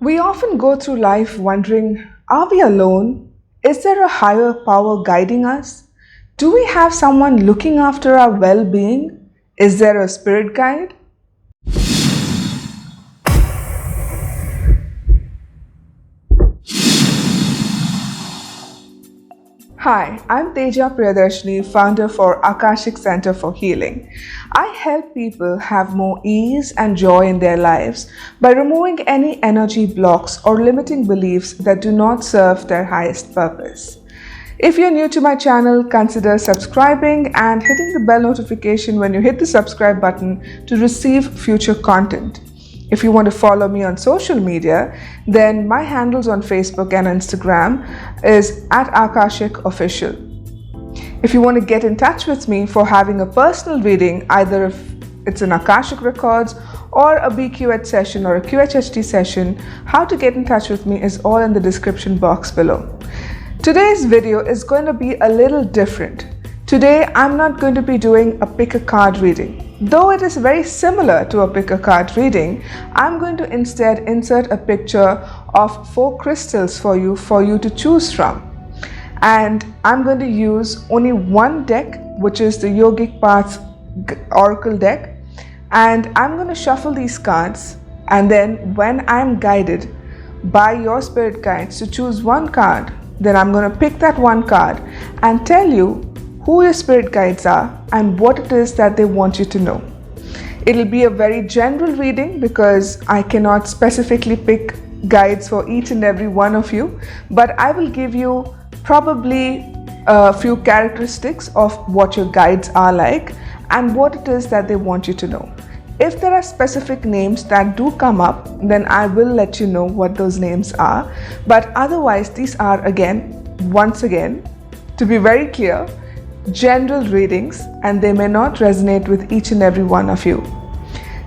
We often go through life wondering, are we alone? Is there a higher power guiding us? Do we have someone looking after our well being? Is there a spirit guide? Hi, I'm Teja Priyadarshini, founder for Akashic Center for Healing. I help people have more ease and joy in their lives by removing any energy blocks or limiting beliefs that do not serve their highest purpose. If you're new to my channel, consider subscribing and hitting the bell notification when you hit the subscribe button to receive future content. If you want to follow me on social media, then my handles on Facebook and Instagram is @AkashicOfficial. If you want to get in touch with me for having a personal reading, either if it's an Akashic Records or a BQH session or a QHHT session, how to get in touch with me is all in the description box below. Today's video is going to be a little different. Today, I'm not going to be doing a pick a card reading. Though it is very similar to a pick a card reading, I'm going to instead insert a picture of 4 crystals for you to choose from. And I'm going to use only one deck, which is the Yogic Paths Oracle deck. And I'm going to shuffle these cards, and then when I'm guided by your spirit guides to choose one card, then I'm going to pick that one card and tell you who your spirit guides are and what it is that they want you to know. It'll be a very general reading because I cannot specifically pick guides for each and every one of you, but I will give you probably a few characteristics of what your guides are like and what it is that they want you to know. If there are specific names that do come up, then I will let you know what those names are. But otherwise, these are once again, to be very clear, general readings, and they may not resonate with each and every one of you.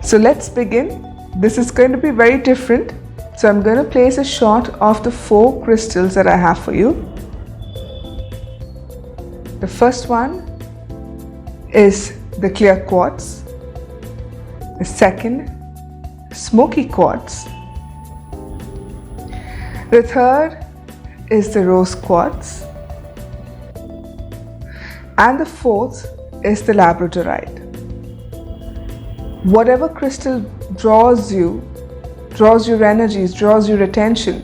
So let's begin. This is going to be very different. So I'm going to place a shot of the 4 crystals that I have for you. The first one is the clear quartz. The second, smoky quartz. The third is the rose quartz. And the fourth is the Labradorite. Whatever crystal draws your energies, draws your attention,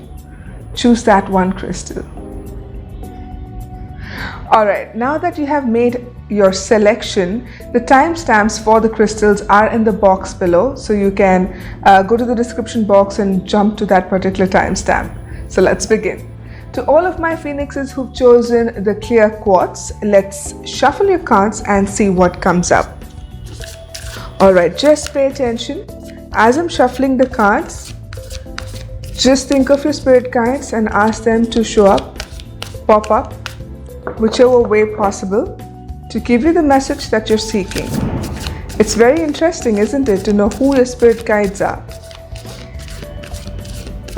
choose that one crystal. Alright, now that you have made your selection, the timestamps for the crystals are in the box below, so you can go to the description box and jump to that particular timestamp. So let's begin. To all of my phoenixes who've chosen the clear quartz, let's shuffle your cards and see what comes up. Alright, just pay attention. As I'm shuffling the cards, just think of your spirit guides and ask them to show up, pop up, whichever way possible, to give you the message that you're seeking. It's very interesting, isn't it, to know who your spirit guides are.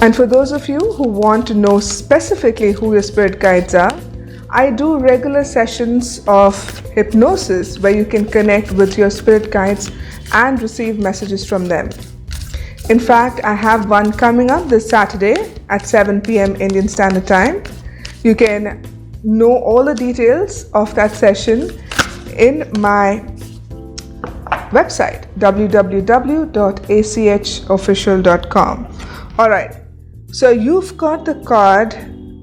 And for those of you who want to know specifically who your spirit guides are, I do regular sessions of hypnosis where you can connect with your spirit guides and receive messages from them. In fact, I have one coming up this Saturday at 7 p.m. Indian Standard Time. You can know all the details of that session in my website, www.achofficial.com. Alright. So you've got the card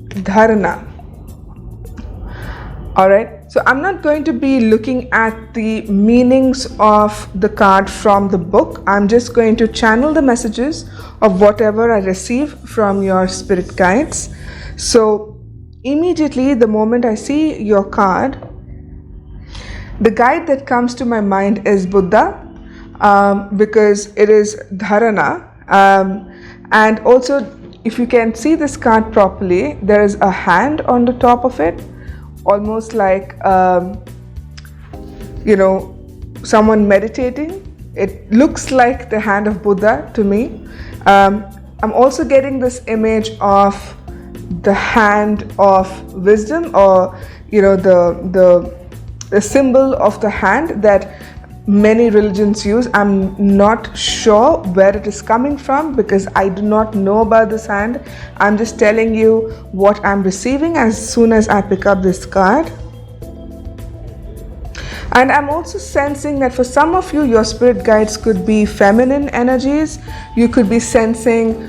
Dharana. Alright, so I'm not going to be looking at the meanings of the card from the book. I'm just going to channel the messages of whatever I receive from your spirit guides. So immediately, the moment I see your card, the guide that comes to my mind is Buddha, because it is Dharana. And also, if you can see this card properly, there is a hand on the top of it, almost like, someone meditating. It looks like the hand of Buddha to me. I'm also getting this image of the hand of wisdom, or the symbol of the hand that many religions use. I'm not sure where it is coming from because I do not know about this hand. I'm just telling you what I'm receiving as soon as I pick up this card. And I'm also sensing that for some of you, your spirit guides could be feminine energies. You could be sensing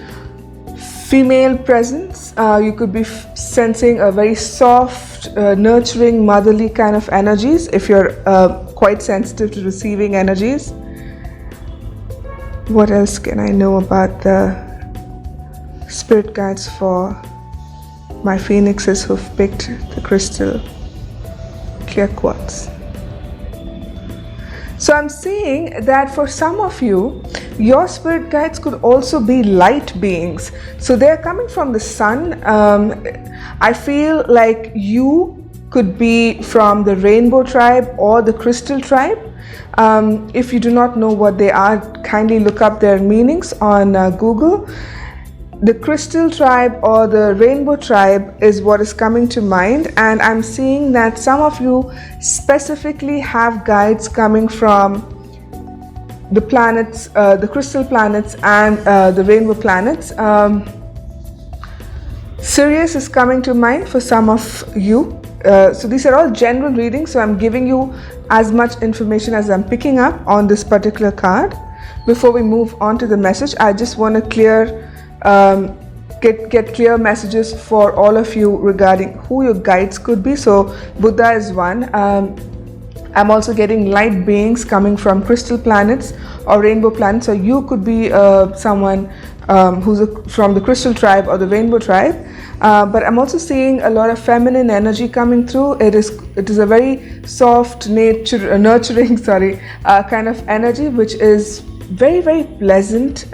female presence. You could be sensing a very soft, nurturing, motherly kind of energies if you're quite sensitive to receiving energies. What else can I know about the spirit guides for my phoenixes who've picked the crystal clear quartz? So I'm seeing that for some of you, your spirit guides could also be light beings. So they're coming from the sun. I feel like you could be from the rainbow tribe or the crystal tribe. If you do not know what they are, kindly look up their meanings on Google. The crystal tribe or the rainbow tribe is what is coming to mind, and I'm seeing that some of you specifically have guides coming from the planets, the crystal planets and the rainbow planets. Sirius is coming to mind for some of you. So these are all general readings, so I'm giving you as much information as I'm picking up on this particular card. Before we move on to the message, I just want to get clear messages for all of you regarding who your guides could be. So Buddha is one. I'm also getting light beings coming from crystal planets or rainbow planets. So you could be someone who's from the crystal tribe or the rainbow tribe. But I'm also seeing a lot of feminine energy coming through. It is a very soft, nurturing, kind of energy, which is very, very pleasant.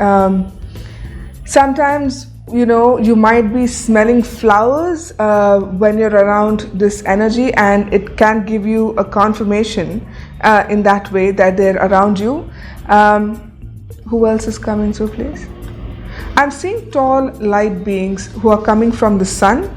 Sometimes, you might be smelling flowers when you're around this energy, and it can give you a confirmation in that way that they're around you. Who else is coming through, please? I'm seeing tall light beings who are coming from the sun.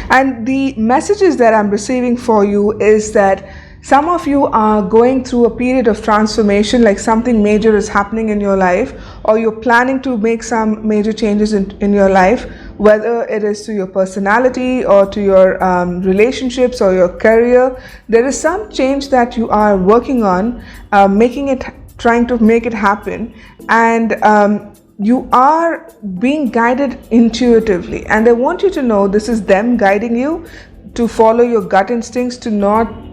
And the messages that I'm receiving for you is that some of you are going through a period of transformation, like something major is happening in your life, or you're planning to make some major changes in your life, whether it is to your personality or to your relationships or your career. There is some change that you are working on, trying to make it happen, and you are being guided intuitively. And I want you to know this is them guiding you to follow your gut instincts, to not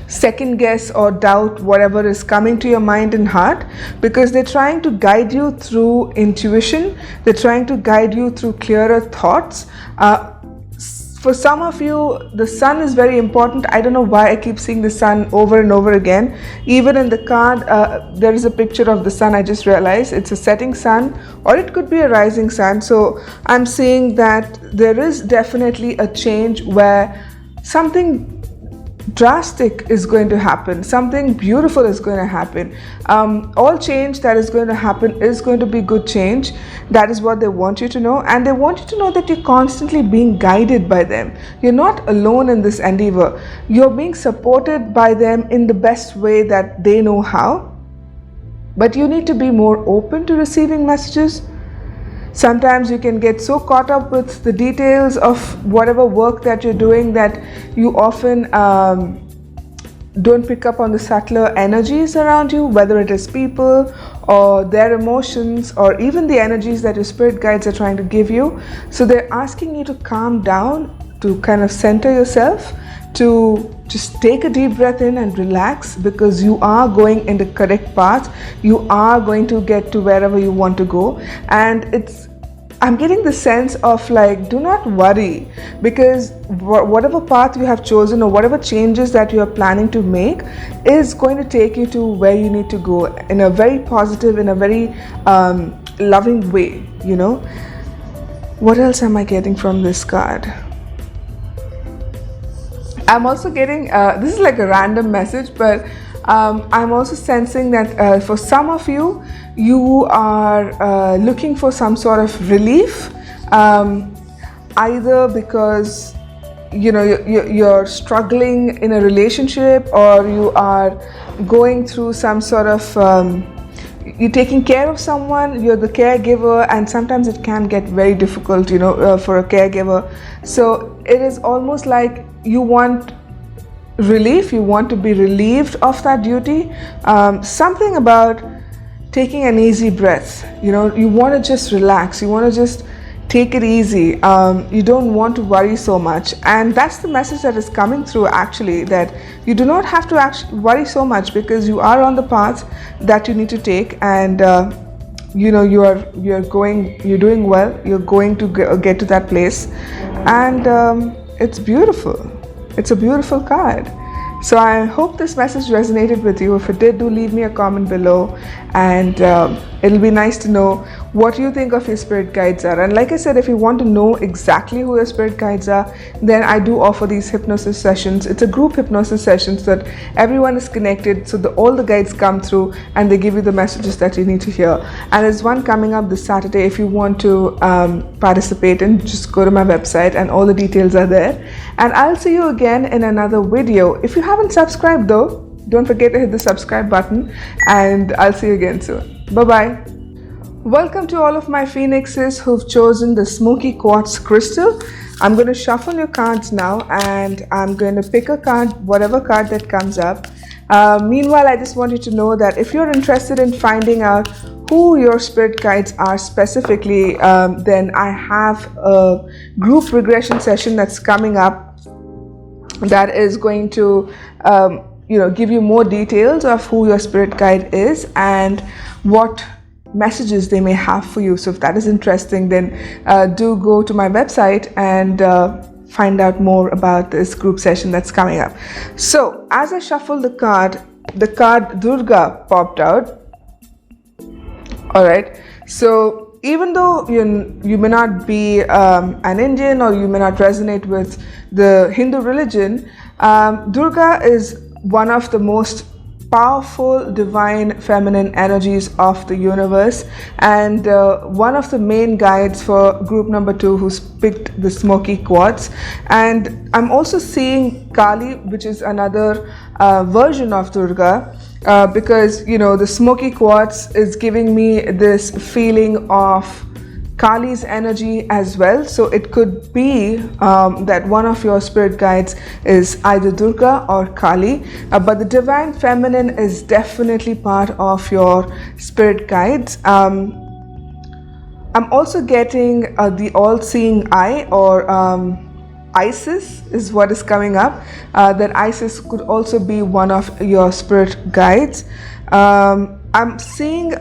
second guess or doubt whatever is coming to your mind and heart, because they're trying to guide you through intuition. They're trying to guide you through clearer thoughts. For some of you, the sun is very important. I don't know why I keep seeing the sun over and over again. Even in the card, there is a picture of the sun. I just realized it's a setting sun, or it could be a rising sun. So I'm seeing that there is definitely a change where something drastic is going to happen, something beautiful is going to happen. All change that is going to happen is going to be good change. That is what they want you to know, and they want you to know that you're constantly being guided by them. You're not alone in this endeavor. You're being supported by them in the best way that they know how, but you need to be more open to receiving messages. Sometimes you can get so caught up with the details of whatever work that you're doing that you often don't pick up on the subtler energies around you, whether it is people or their emotions or even the energies that your spirit guides are trying to give you. So they're asking you to calm down, to kind of center yourself, to just take a deep breath in and relax, because you are going in the correct path. You are going to get to wherever you want to go, and I'm getting the sense of like, do not worry, because whatever path you have chosen or whatever changes that you are planning to make is going to take you to where you need to go in a very positive, in a very loving way, What else am I getting from this card? I'm also getting, this is like a random message, but I'm also sensing that for some of you, you are looking for some sort of relief, either because you're struggling in a relationship, or you are going through some sort of you're taking care of someone, you're the caregiver, and sometimes it can get very difficult, for a caregiver. So it is almost like you want relief, you want to be relieved of that duty. Something about taking an easy breath, you want to just relax, you want to just take it easy. You don't want to worry so much, and that's the message that is coming through actually, that you do not have to actually worry so much, because you are on the path that you need to take, and you're doing well, you're going to get to that place, and it's beautiful. It's a beautiful card. So I hope this message resonated with you. If it did, do leave me a comment below, and it'll be nice to know what you think of your spirit guides are. And like I said, if you want to know exactly who your spirit guides are, then I do offer these hypnosis sessions. It's a group hypnosis session so that everyone is connected, so all the guides come through and they give you the messages that you need to hear. And there's one coming up this Saturday. If you want to participate, and just go to my website and all the details are there. And I'll see you again in another video. If you haven't subscribed though, don't forget to hit the subscribe button, and I'll see you again soon. Bye-bye. Welcome to all of my phoenixes who've chosen the Smoky Quartz crystal. I'm going to shuffle your cards now, and I'm going to pick a card, whatever card that comes up. Meanwhile, I just want you to know that if you're interested in finding out who your spirit guides are specifically, then I have a group regression session that's coming up that is going to give you more details of who your spirit guide is and what messages they may have for you. So if that is interesting, then do go to my website and find out more about this group session that's coming up. So as I shuffled the card Durga popped out. All right, so even though you may not be an Indian, or you may not resonate with the Hindu religion, Durga is one of the most powerful divine feminine energies of the universe, and one of the main guides for group number 2 who's picked the Smoky Quartz. And I'm also seeing Kali, which is another version of Durga, because the Smoky Quartz is giving me this feeling of Kali's energy as well. So it could be that one of your spirit guides is either Durga or Kali, but the divine feminine is definitely part of your spirit guides. I'm also getting the all-seeing eye, or Isis is what is coming up. That Isis could also be one of your spirit guides. I'm seeing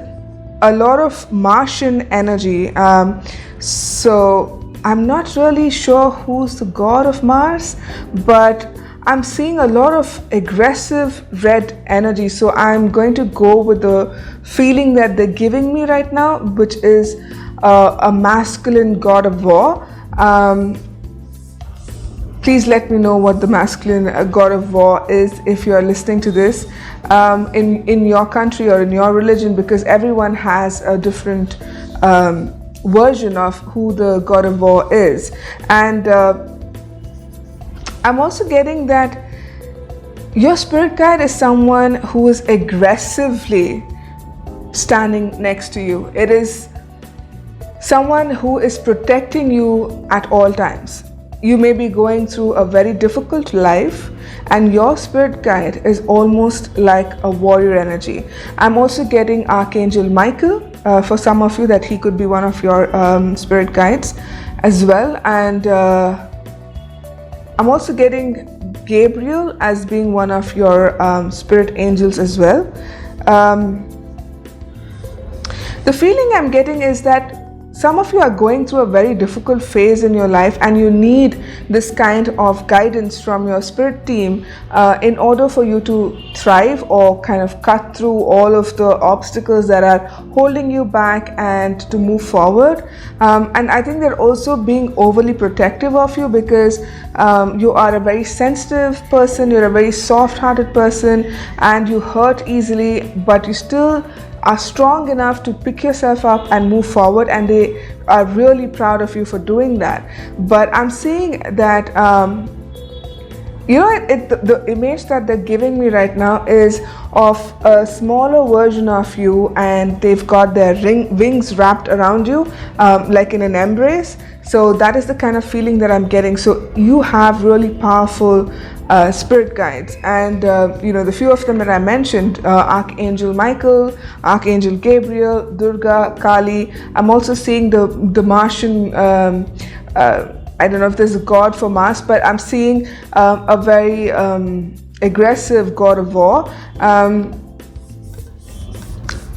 a lot of Martian energy, so I'm not really sure who's the god of Mars, but I'm seeing a lot of aggressive red energy. So I'm going to go with the feeling that they're giving me right now, which is a masculine god of war. Please let me know what the masculine god of war is if you're listening to this in your country or in your religion, because everyone has a different version of who the god of war is. And I'm also getting that your spirit guide is someone who is aggressively standing next to you. It is someone who is protecting you at all times. You may be going through a very difficult life, and your spirit guide is almost like a warrior energy. I'm also getting Archangel Michael, for some of you, that he could be one of your spirit guides as well. And I'm also getting Gabriel as being one of your spirit angels as well. The feeling I'm getting is that some of you are going through a very difficult phase in your life, and you need this kind of guidance from your spirit team in order for you to thrive, or kind of cut through all of the obstacles that are holding you back and to move forward. And I think they're also being overly protective of you, because you are a very sensitive person, you're a very soft-hearted person, and you hurt easily, but you still are strong enough to pick yourself up and move forward, and they are really proud of you for doing that. But I'm seeing that You know, the image that they're giving me right now is of a smaller version of you, and they've got their wings wrapped around you, like in an embrace. So that is the kind of feeling that I'm getting. So you have really powerful spirit guides, and you know, the few of them that I mentioned, Archangel Michael, Archangel Gabriel, Durga, Kali. I'm also seeing the Martian. I don't know if there's a god for Mars, but I'm seeing a very aggressive god of war.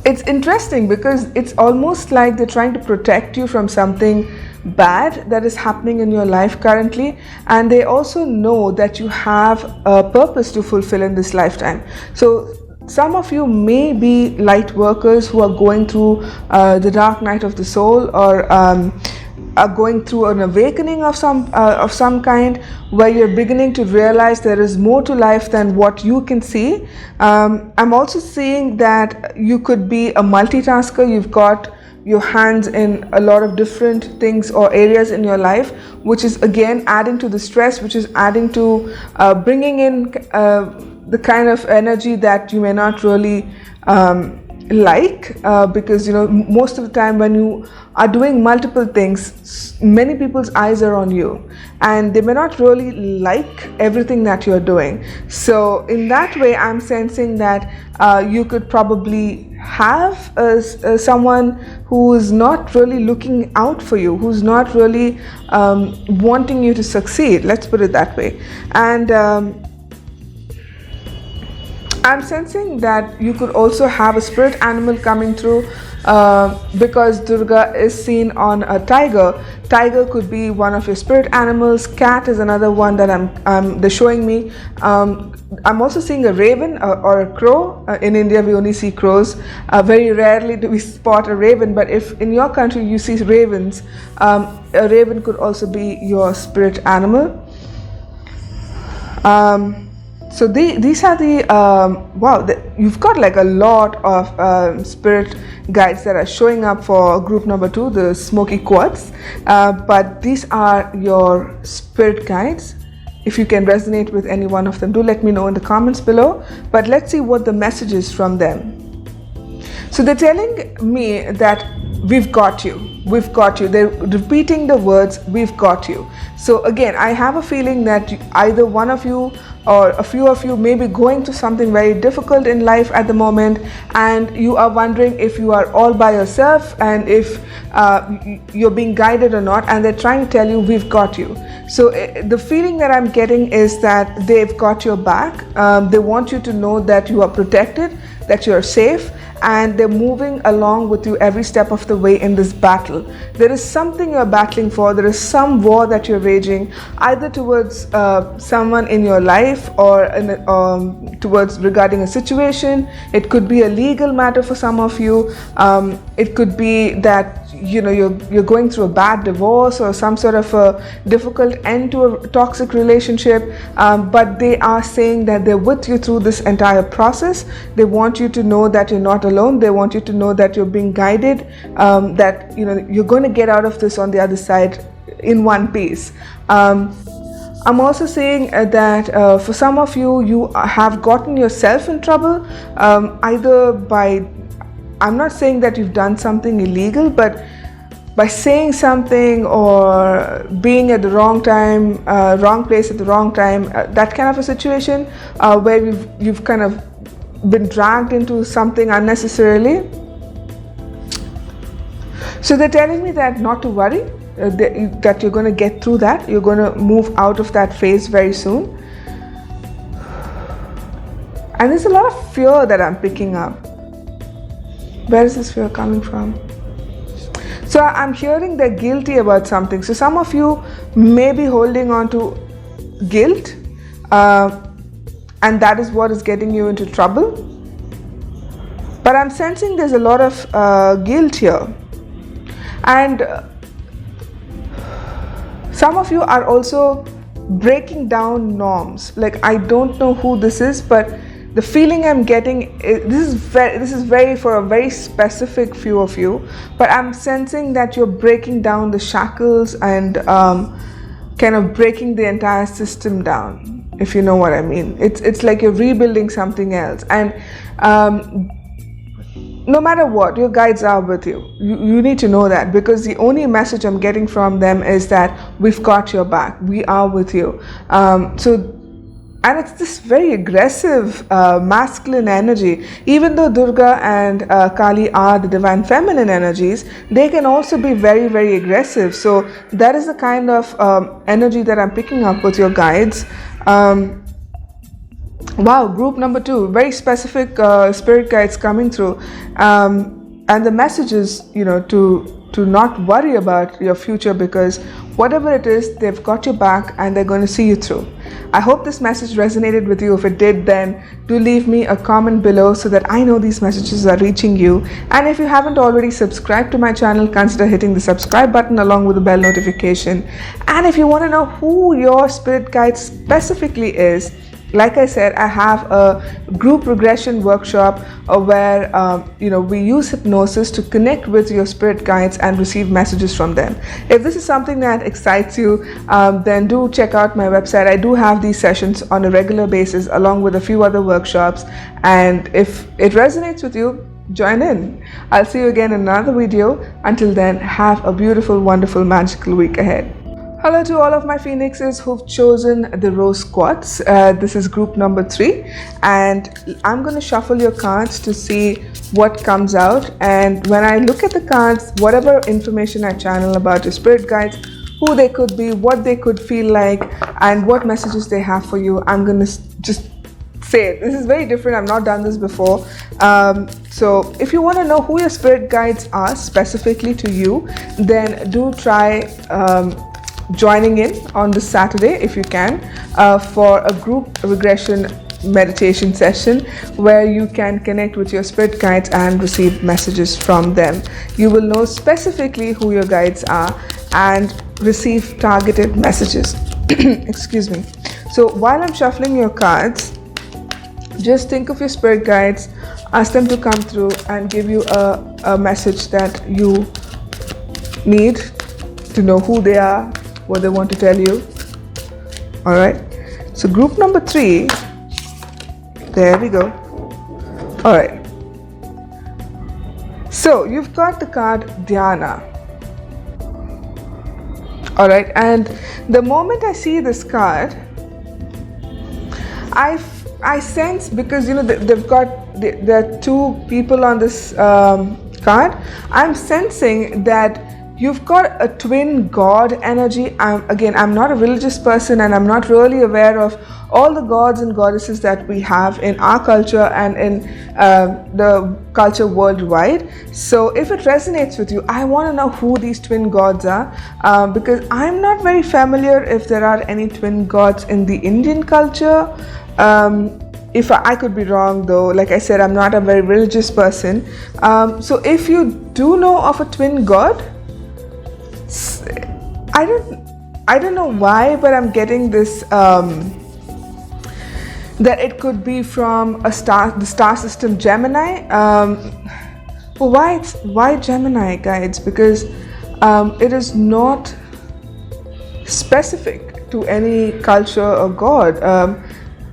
It's interesting because it's almost like they're trying to protect you from something bad that is happening in your life currently, and they also know that you have a purpose to fulfill in this lifetime. So some of you may be light workers who are going through the dark night of the soul, or are going through an awakening of some kind, where you're beginning to realize there is more to life than what you can see. I'm also seeing that you could be a multitasker. You've got your hands in a lot of different things or areas in your life, which is again adding to the stress, which is adding to bringing in the kind of energy that you may not really because you know, most of the time when you are doing multiple things, many people's eyes are on you, and they may not really like everything that you're doing. So in that way, I'm sensing that you could probably have someone who is not really looking out for you, who's not really wanting you to succeed, let's put it that way. And I'm sensing that you could also have a spirit animal coming through, because Durga is seen on a tiger. Tiger could be one of your spirit animals. Cat is another one that they're showing me. I'm also seeing a raven or a crow. In India, we only see crows. Very rarely do we spot a raven, but if in your country you see ravens, a raven could also be your spirit animal. So these are the you've got like a lot of spirit guides that are showing up for group number 2, the Smoky Quartz. But these are your spirit guides. If you can resonate with any one of them, do let me know in the comments below. But let's see what the message is from them. So they're telling me that we've got you. We've got you. They're repeating the words, we've got you. So again, I have a feeling that either one of you or a few of you may be going through something very difficult in life at the moment, and you are wondering if you are all by yourself and if you're being guided or not, and they're trying to tell you, we've got you. So the feeling that I'm getting is that they've got your back. They want you to know that you are protected, that you're safe, and they're moving along with you every step of the way in this battle. There is something you're battling for. There is some war that you're waging, either towards someone in your life or towards regarding a situation. It could be a legal matter for some of you. It could be that you're going through a bad divorce or some sort of a difficult end to a toxic relationship, but they are saying that they're with you through this entire process. They want you to know that you're not alone. They want you to know that you're being guided, that you're going to get out of this on the other side in one piece. I'm also saying that for some of you, you have gotten yourself in trouble, either by, I'm not saying that you've done something illegal, but by saying something or being at the wrong time, wrong place at the wrong time, that kind of a situation where you've kind of been dragged into something unnecessarily. So they're telling me that not to worry, that you're going to get through that. You're going to move out of that phase very soon. And there's a lot of fear that I'm picking up. Where is this fear coming from? So I'm hearing they're guilty about something. So some of you may be holding on to guilt, and that is what is getting you into trouble. But I'm sensing there's a lot of guilt here. And some of you are also breaking down norms. Like, I don't know who this is, but the feeling I'm getting, this is very for a very specific few of you, but I'm sensing that you're breaking down the shackles and kind of breaking the entire system down if you know what I mean. It's like you're rebuilding something else. And no matter what, your guides are with you. You need to know that, because the only message I'm getting from them is that we've got your back. We are with you. And it's this very aggressive masculine energy. Even though Durga and Kali are the divine feminine energies, they can also be very, very aggressive. So that is the kind of energy that I'm picking up with your guides. Wow, group number 2, very specific spirit guides coming through. And the message is, to not worry about your future, because whatever it is, they've got your back and they're going to see you through. I hope this message resonated with you. If it did, then do leave me a comment below so that I know these messages are reaching you. And if you haven't already subscribed to my channel, consider hitting the subscribe button along with the bell notification. And if you want to know who your spirit guide specifically is, like I said, I have a group regression workshop where we use hypnosis to connect with your spirit guides and receive messages from them. If this is something that excites you, then do check out my website. I do have these sessions on a regular basis along with a few other workshops, and if it resonates with you, join in. I'll see you again in another video. Until then, have a beautiful, wonderful, magical week ahead. Hello to all of my phoenixes who've chosen the rose quartz. This is group number 3, and I'm going to shuffle your cards to see what comes out. And when I look at the cards, whatever information I channel about your spirit guides, who they could be, what they could feel like, and what messages they have for you, I'm going to just say it. This is very different. I've not done this before. So if you want to know who your spirit guides are specifically to you, then do try joining in on this Saturday, if you can, for a group regression meditation session where you can connect with your spirit guides and receive messages from them. You will know specifically who your guides are and receive targeted messages. Excuse me. So while I'm shuffling your cards, just think of your spirit guides, ask them to come through and give you a message that you need to know who they are, what they want to tell you. All right, so group number 3, there we go. All right, so you've got the card Dhyana. All right, and the moment I see this card, I sense, because there are 2 people on this card, I'm sensing that you've got a twin god energy. I'm not a religious person, and I'm not really aware of all the gods and goddesses that we have in our culture and in the culture worldwide. So if it resonates with you, I want to know who these twin gods are, because I'm not very familiar if there are any twin gods in the Indian culture. If I could be wrong, though. Like I said, I'm not a very religious person. So if you do know of a twin god, I don't know why, but I'm getting this that it could be from the star system Gemini. Why Gemini, guides? Because it is not specific to any culture or god.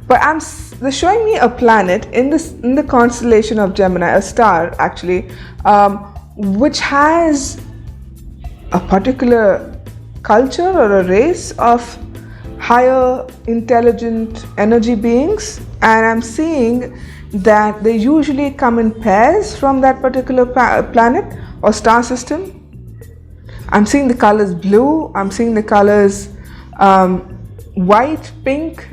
But they're showing me a planet in the constellation of Gemini, a star actually, which has a particular culture or a race of higher intelligent energy beings, and I'm seeing that they usually come in pairs from that particular planet or star system. I'm seeing the colors blue, I'm seeing the colors white, pink.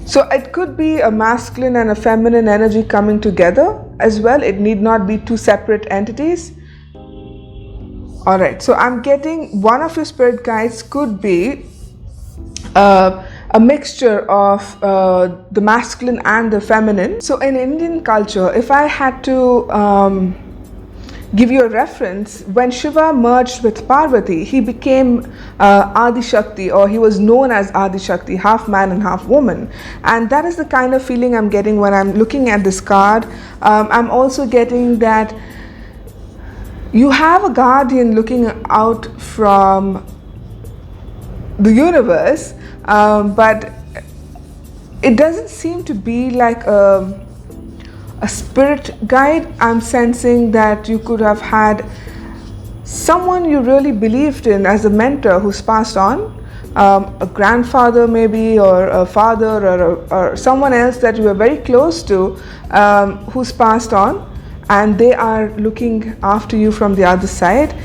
So it could be a masculine and a feminine energy coming together as well. It need not be 2 separate entities. All right, so I'm getting one of your spirit guides could be a mixture of the masculine and the feminine. So in Indian culture, if I had to give you a reference, when Shiva merged with Parvati, he became Adi Shakti, or he was known as Adi Shakti, half man and half woman. And that is the kind of feeling I'm getting when I'm looking at this card. I'm also getting that you have a guardian looking out from the universe, but it doesn't seem to be like a spirit guide. I'm sensing that you could have had someone you really believed in as a mentor who's passed on, a grandfather maybe, or a father, or someone else that you were very close to, who's passed on, and they are looking after you from the other side,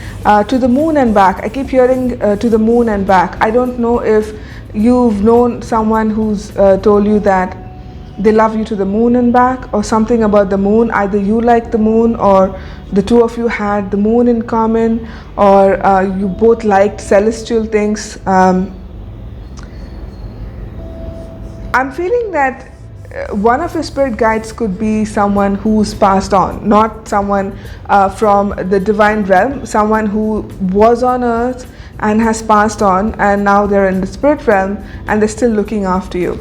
to the moon and back. I keep hearing to the moon and back. I don't know if you've known someone who's told you that they love you to the moon and back, or something about the moon. Either you like the moon, or the two of you had the moon in common, or you both liked celestial things. I'm feeling that one of your spirit guides could be someone who's passed on, not someone from the divine realm, someone who was on earth and has passed on, and now they're in the spirit realm and they're still looking after you.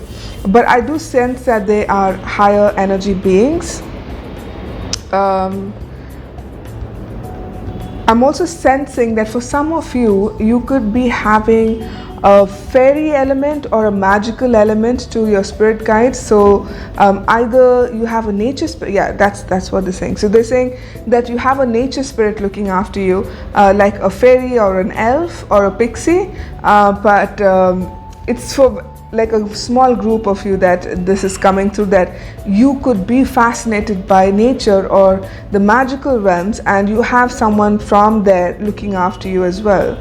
But I do sense that they are higher energy beings. I'm also sensing that for some of you, you could be having a fairy element or a magical element to your spirit guides. So either you have a nature spirit, yeah, that's what they're saying. So they're saying that you have a nature spirit looking after you, like a fairy or an elf or a pixie, but it's for like a small group of you that this is coming through, that you could be fascinated by nature or the magical realms, and you have someone from there looking after you as well.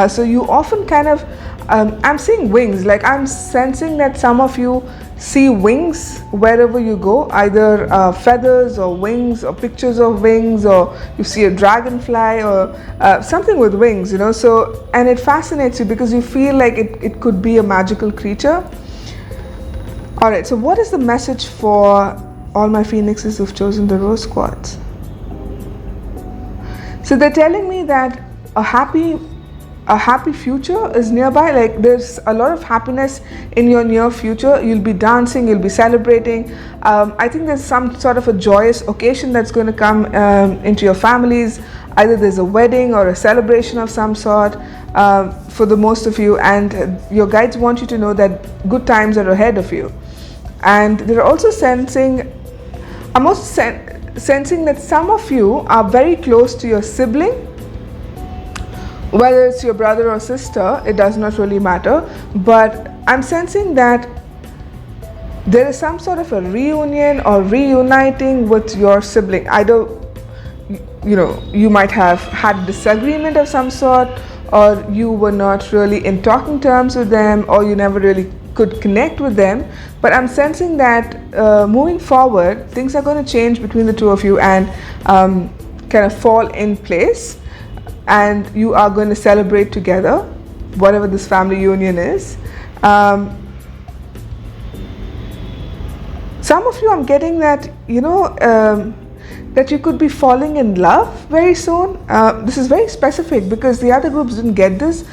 So you often kind of, I'm seeing wings, like I'm sensing that some of you see wings wherever you go, either feathers or wings or pictures of wings, or you see a dragonfly or something with wings, you know. So, and it fascinates you because you feel like it could be a magical creature. All right, so what is the message for all my phoenixes who've chosen the rose quartz? So they're telling me that a happy future is nearby. Like there's a lot of happiness in your near future. You'll be dancing, you'll be celebrating. I think there's some sort of a joyous occasion that's going to come into your families. Either there's a wedding or a celebration of some sort for the most of you, and your guides want you to know that good times are ahead of you. And they're also sensing, I'm also sensing that some of you are very close to your sibling. Whether it's your brother or sister, it does not really matter, but I'm sensing that there is some sort of a reunion or reuniting with your sibling. Either, you know, you might have had a disagreement of some sort, or you were not really in talking terms with them, or you never really could connect with them. But I'm sensing that moving forward, things are going to change between the two of you and kind of fall in place. And you are going to celebrate together, whatever this family union is. Some of you, I'm getting that, you know, that you could be falling in love very soon. This is very specific because the other groups didn't get this.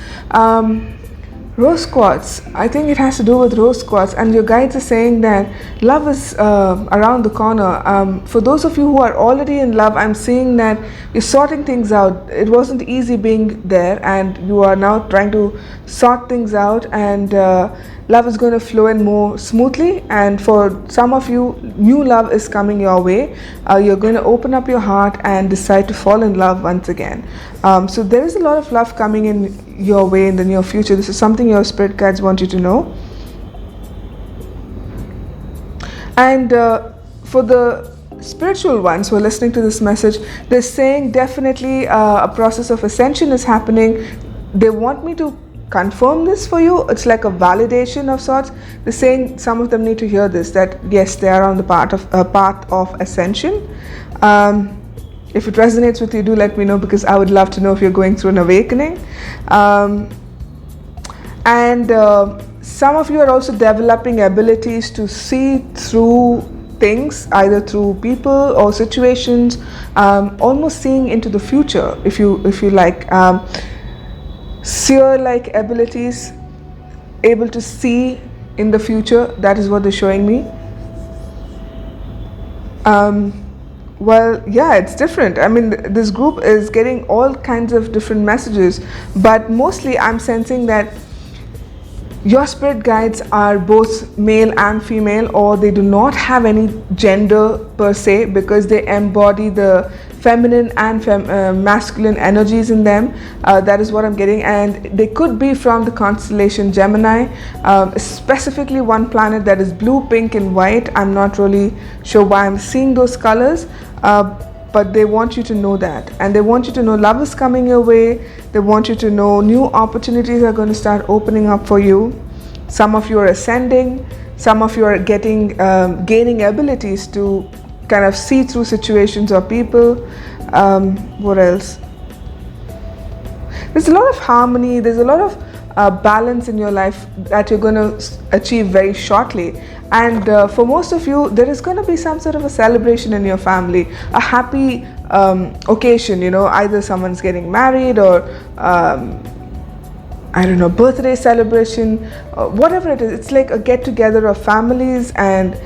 Rose quartz, I think it has to do with rose quartz, and your guides are saying that love is around the corner. For those of you who are already in love, I'm seeing that you're sorting things out. It wasn't easy being there, and you are now trying to sort things out, and love is going to flow in more smoothly. And for some of you, new love is coming your way. You're going to open up your heart and decide to fall in love once again. So there is a lot of love coming in your way in the near future. This is something your spirit guides want you to know. And for the spiritual ones who are listening to this message, they're saying definitely a process of ascension is happening. They want me to confirm this for you. It's like a validation of sorts. They're saying some of them need to hear this, that yes, they are on the path of ascension. If it resonates with you, do let me know, because I would love to know if you're going through an awakening. And some of you are also developing abilities to see through things, either through people or situations, almost seeing into the future, if you like. Seer-like abilities, able to see in the future. That is what they're showing me. Well, yeah, it's different. I mean, this group is getting all kinds of different messages, but mostly I'm sensing that Your spirit guides are both male and female, or they do not have any gender per se, because they embody the feminine and masculine energies in them. That is what I'm getting, and they could be from the constellation Gemini, specifically one planet that is blue, pink and white. I'm not really sure why I'm seeing those colors, but they want you to know that, and they want you to know love is coming your way. They want you to know new opportunities are going to start opening up for you. Some of you are ascending, some of you are gaining abilities to kind of see through situations or people. What else? There's a lot of harmony, there's a lot of balance in your life that you're going to achieve very shortly. And for most of you, there is going to be some sort of a celebration in your family, a happy occasion, either someone's getting married or I don't know, birthday celebration, whatever it is. It's like a get together of families and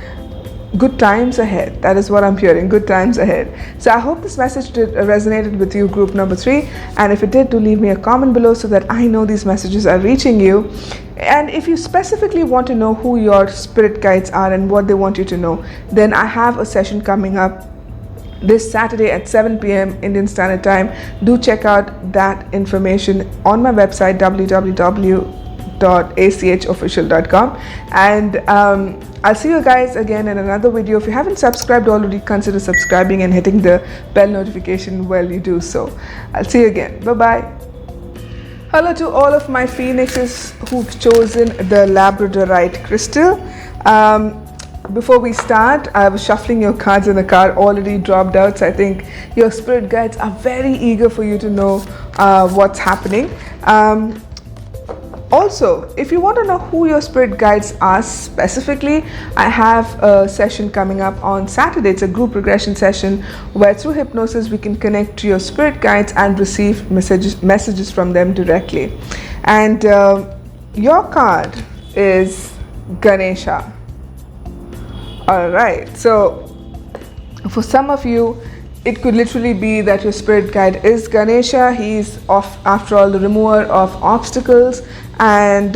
good times ahead. That is what I'm hearing, good times ahead. So I hope this message resonated with you, group number 3. And if it did, do leave me a comment below so that I know these messages are reaching you. And if you specifically want to know who your spirit guides are and what they want you to know, then I have a session coming up this Saturday at 7 p.m. Indian Standard Time. Do check out that information on my website www.achofficial.com, and I'll see you guys again in another video. If you haven't subscribed already, consider subscribing and hitting the bell notification while you do so. I'll see you again. Bye bye. Hello to all of my phoenixes who've chosen the Labradorite crystal. Before we start, I was shuffling your cards in the card already dropped out, so I think your spirit guides are very eager for you to know what's happening. Also, if you want to know who your spirit guides are specifically, I have a session coming up on Saturday. It's a group regression session where through hypnosis we can connect to your spirit guides and receive messages from them directly. And your card is Ganesha. Alright, so for some of you, it could literally be that your spirit guide is Ganesha. He's, after all, the remover of obstacles. And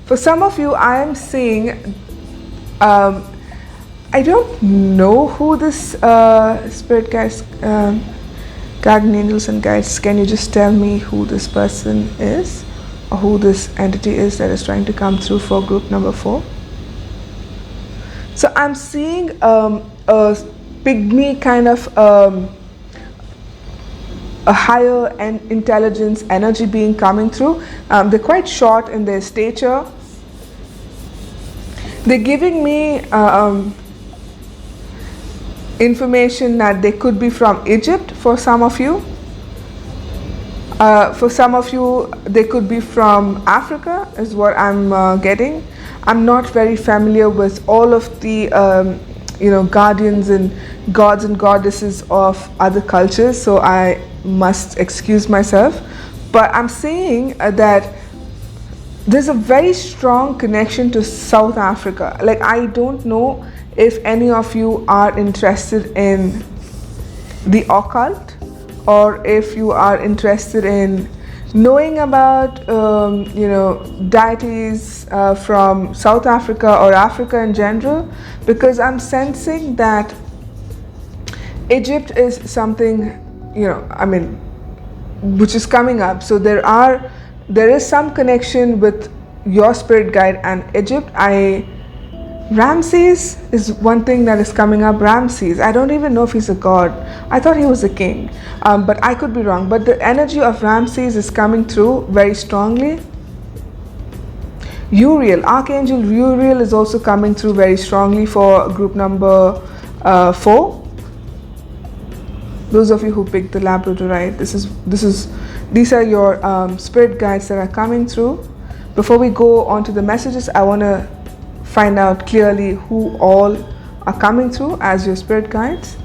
for some of you, I am seeing, I don't know who this spirit guides, guardian angels and guides. Can you just tell me who this person is, or who this entity is that is trying to come through for group number 4? So I'm seeing a pygmy kind of a higher intelligence energy being coming through. They're quite short in their stature. They're giving me information that they could be from Egypt for some of you. For some of you, they could be from Africa, is what I'm getting. I'm not very familiar with all of the guardians and gods and goddesses of other cultures, so I must excuse myself. But I'm seeing that there's a very strong connection to South Africa. Like, I don't know if any of you are interested in the occult, or if you are interested in knowing about deities from South Africa or Africa in general, because I'm sensing that Egypt is something which is coming up. So there is some connection with your spirit guide and Egypt. Ramses is one thing that is coming up. Ramses, I don't even know if he's a god. I thought he was a king, but I could be wrong. But the energy of Ramses is coming through very strongly. Uriel, Archangel Uriel is also coming through very strongly for group number 4. Those of you who picked the Labradorite, these are your spirit guides that are coming through. Before we go on to the messages, I want to find out clearly who all are coming through as your spirit guides.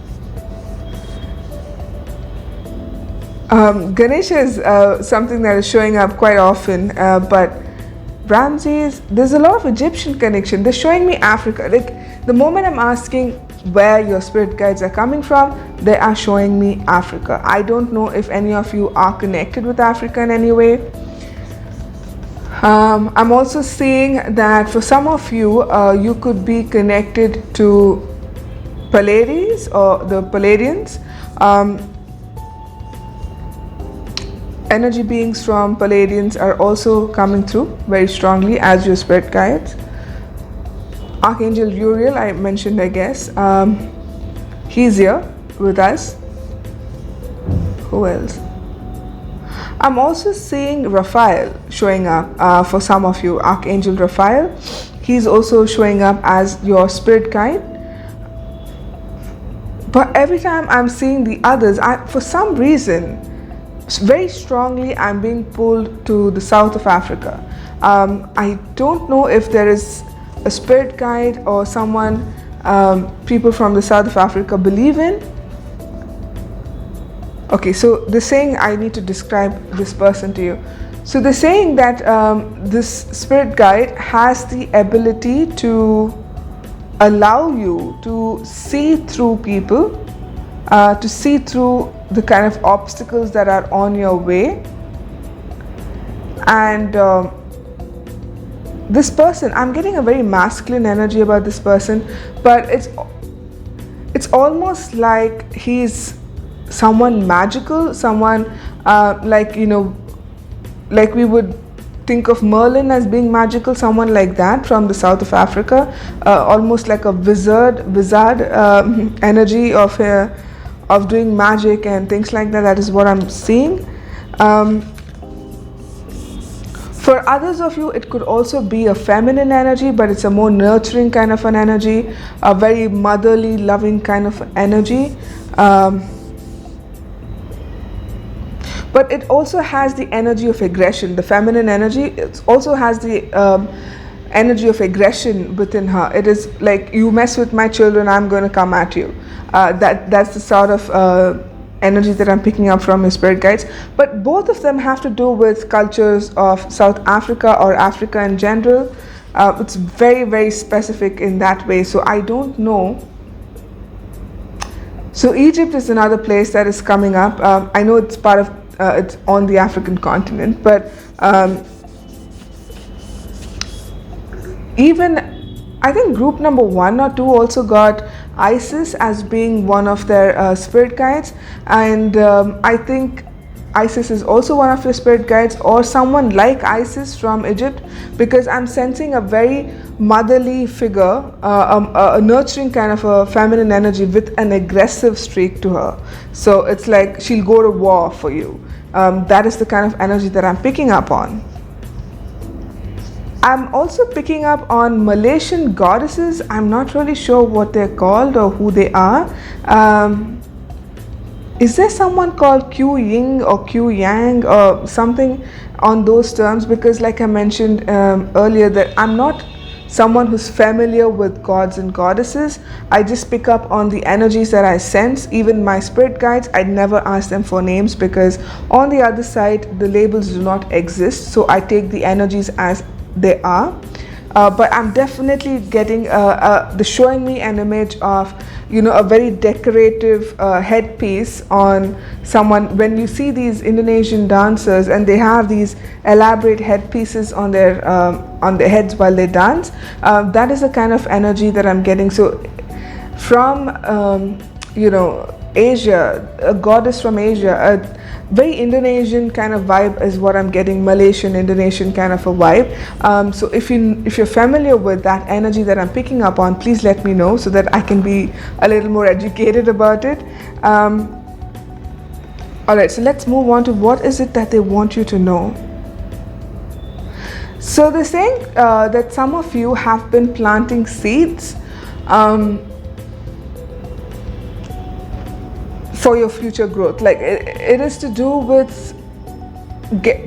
Ganesha is something that is showing up quite often, but Ramses, there's a lot of Egyptian connection. They're showing me Africa. Like, the moment I'm asking where your spirit guides are coming from, they are showing me Africa. I don't know if any of you are connected with Africa in any way. I'm also seeing that for some of you, you could be connected to Pleiades or the Pleiadians. Energy beings from Pleiadians are also coming through very strongly as your spirit guides. Archangel Uriel, I mentioned, I guess. He's here with us. Who else? I'm also seeing Raphael showing up for some of you. Archangel Raphael. He's also showing up as your spirit guide. But every time I'm seeing the others, for some reason, very strongly, I'm being pulled to the south of Africa. I don't know if there is a spirit guide or someone people from the south of Africa believe in. Okay, so they're saying I need to describe this person to you. So they're saying that this spirit guide has the ability to allow you to see through people, to see through the kind of obstacles that are on your way. And this person, I'm getting a very masculine energy about this person, but it's almost like he's someone magical, someone like, you know, like we would think of Merlin as being magical, someone like that from the south of Africa, almost like a wizard energy of doing magic and things like that. That is what I'm seeing. For others of you, it could also be a feminine energy, but it's a more nurturing kind of an energy, a very motherly, loving kind of energy. But it also has the energy of aggression. The feminine energy, it also has the energy of aggression within her. It is like, you mess with my children, I'm going to come at you. That's the sort of energy that I'm picking up from your spirit guides. But both of them have to do with cultures of South Africa or Africa in general. It's very, very specific in that way. So I don't know. So Egypt is another place that is coming up. I know it's part of it's on the African continent, but even I think group number 1 or 2 also got Isis as being one of their spirit guides, and I think Isis is also one of your spirit guides, or someone like Isis from Egypt, because I'm sensing a very motherly figure, a nurturing kind of a feminine energy with an aggressive streak to her. So it's like she'll go to war for you. That is the kind of energy that I'm picking up on. I'm also picking up on Malaysian goddesses. I'm not really sure what they're called or who they are. Is there someone called Q Ying or Q Yang or something on those terms? Because like I mentioned earlier, that I'm not someone who's familiar with gods and goddesses. I just pick up on the energies that I sense. Even my spirit guides, I'd never ask them for names, because on the other side, the labels do not exist. So I take the energies as they are. But I'm definitely getting showing me an image of, you know, a very decorative headpiece on someone. When you see these Indonesian dancers and they have these elaborate headpieces on their heads while they dance, that is the kind of energy that I'm getting. So from you know, Asia, a goddess from Asia, a very Indonesian kind of vibe is what I'm getting, Malaysian, Indonesian kind of a vibe. So if you're familiar with that energy that I'm picking up on, please let me know so that I can be a little more educated about it. Alright, so let's move on to what is it that they want you to know. So they're saying that some of you have been planting seeds for your future growth. Like it is to do with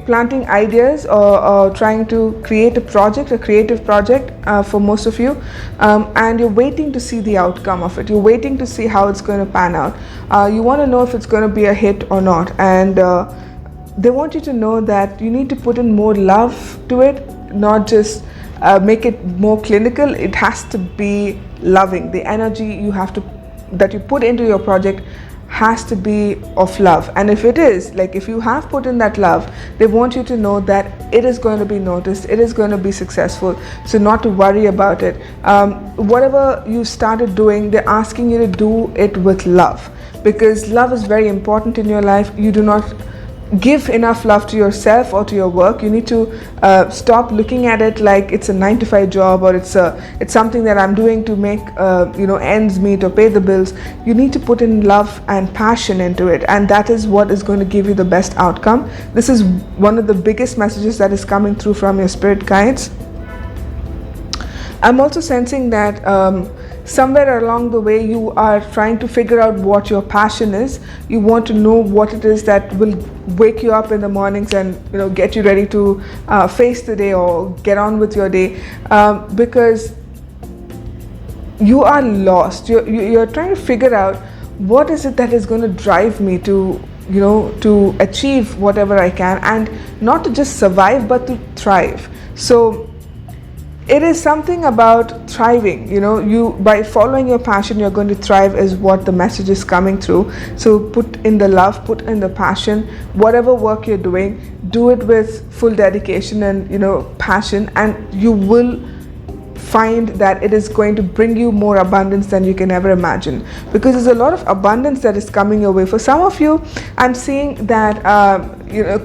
planting ideas or trying to create a creative project for most of you, and you're waiting to see the outcome of it. You're waiting to see how it's going to pan out. You want to know if it's going to be a hit or not, and they want you to know that you need to put in more love to it, not just make it more clinical. It has to be loving. The energy that you put into your project has to be of love. And if it is, like if you have put in that love, they want you to know that it is going to be noticed, it is going to be successful. So not to worry about it. Whatever you started doing, they're asking you to do it with love, because love is very important in your life. You do not give enough love to yourself or to your work. You need to stop looking at it like it's a 9 to 5 job, or it's something that I'm doing to make ends meet or pay the bills. You need to put in love and passion into it, and that is what is going to give you the best outcome. This is one of the biggest messages that is coming through from your spirit guides. I'm also sensing that somewhere along the way you are trying to figure out what your passion is. You want to know what it is that will wake you up in the mornings and get you ready to face the day or get on with your day, because you are lost. You're trying to figure out what is it that is going to drive me to achieve whatever I can, and not to just survive but to thrive. So it is something about thriving. You, by following your passion, you're going to thrive, is what the message is coming through. So put in the love, put in the passion. Whatever work you're doing, do it with full dedication and passion, and you will find that it is going to bring you more abundance than you can ever imagine, because there's a lot of abundance that is coming your way. For some of you, I'm seeing that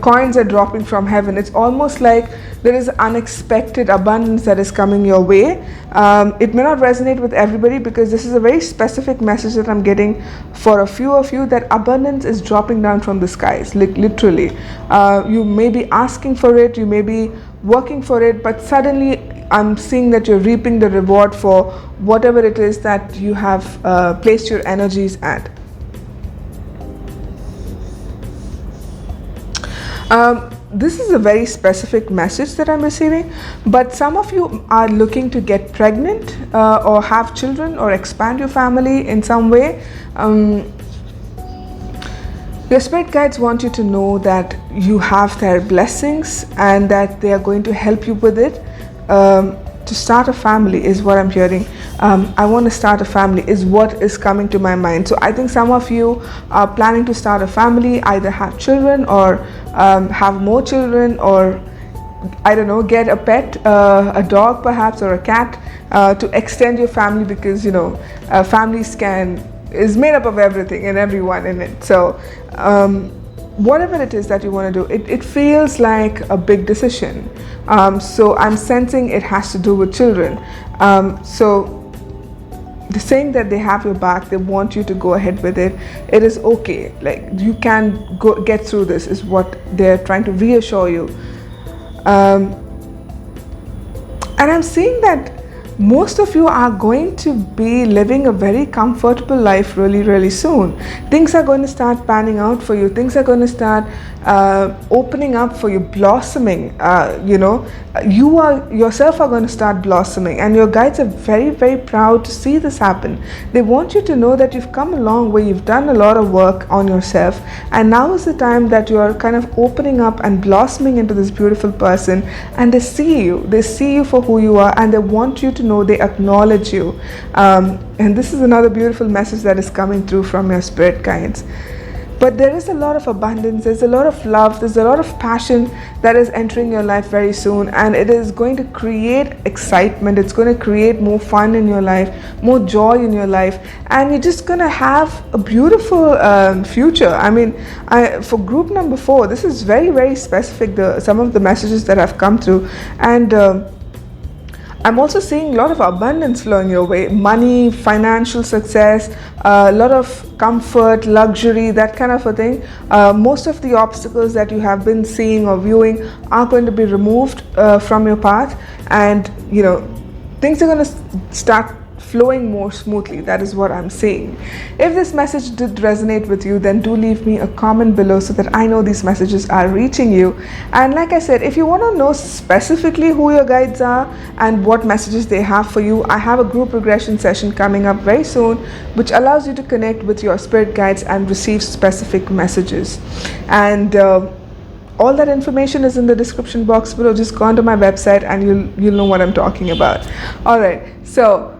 coins are dropping from heaven. It's almost like there is unexpected abundance that is coming your way. It may not resonate with everybody, because this is a very specific message that I'm getting for a few of you, that abundance is dropping down from the skies, literally. You may be asking for it, you may be working for it, but suddenly I'm seeing that you're reaping the reward for whatever it is that you have placed your energies at. This is a very specific message that I'm receiving, but some of you are looking to get pregnant or have children or expand your family in some way. Your spirit guides want you to know that you have their blessings and that they are going to help you with it. To start a family is what I'm hearing. I want to start a family is what is coming to my mind. So I think some of you are planning to start a family, either have children or have more children, or I don't know, get a pet, a dog perhaps, or a cat, to extend your family, because families is made up of everything and everyone in it. So whatever it is that you want to do, it feels like a big decision. So I'm sensing it has to do with children. So they're saying that they have your back, they want you to go ahead with it. It is okay, like you can get through this, is what they're trying to reassure you. And I'm seeing that most of you are going to be living a very comfortable life really, really soon. Things are going to start panning out for you. Things are going to start opening up for you, blossoming. You yourself are going to start blossoming, and your guides are very, very proud to see this happen. They want you to know that you've come a long way, you've done a lot of work on yourself, and now is the time that you are kind of opening up and blossoming into this beautiful person, and they see you for who you are, and they want you to know, they acknowledge you. And this is another beautiful message that is coming through from your spirit guides. But there is a lot of abundance, there's a lot of love, there's a lot of passion that is entering your life very soon, and it is going to create excitement, it's going to create more fun in your life, more joy in your life, and you're just going to have a beautiful future. I mean, for group number 4, this is very, very specific, some of the messages that have come through, and I'm also seeing a lot of abundance flowing your way, money, financial success, a lot of comfort, luxury, that kind of a thing. Most of the obstacles that you have been seeing or viewing are going to be removed from your path, and things are going to start flowing more smoothly. That is what I'm saying. If this message did resonate with you, then do leave me a comment below so that I know these messages are reaching you. And like I said, if you want to know specifically who your guides are and what messages they have for you, I have a group regression session coming up very soon, which allows you to connect with your spirit guides and receive specific messages. And all that information is in the description box below. Just go onto my website and you'll know what I'm talking about. All right, so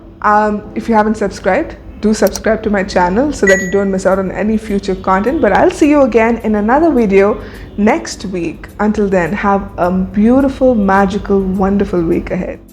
if you haven't subscribed, Do subscribe to my channel so that you don't miss out on any future content. But I'll see you again in another video next week. Until then, have a beautiful, magical, wonderful week ahead.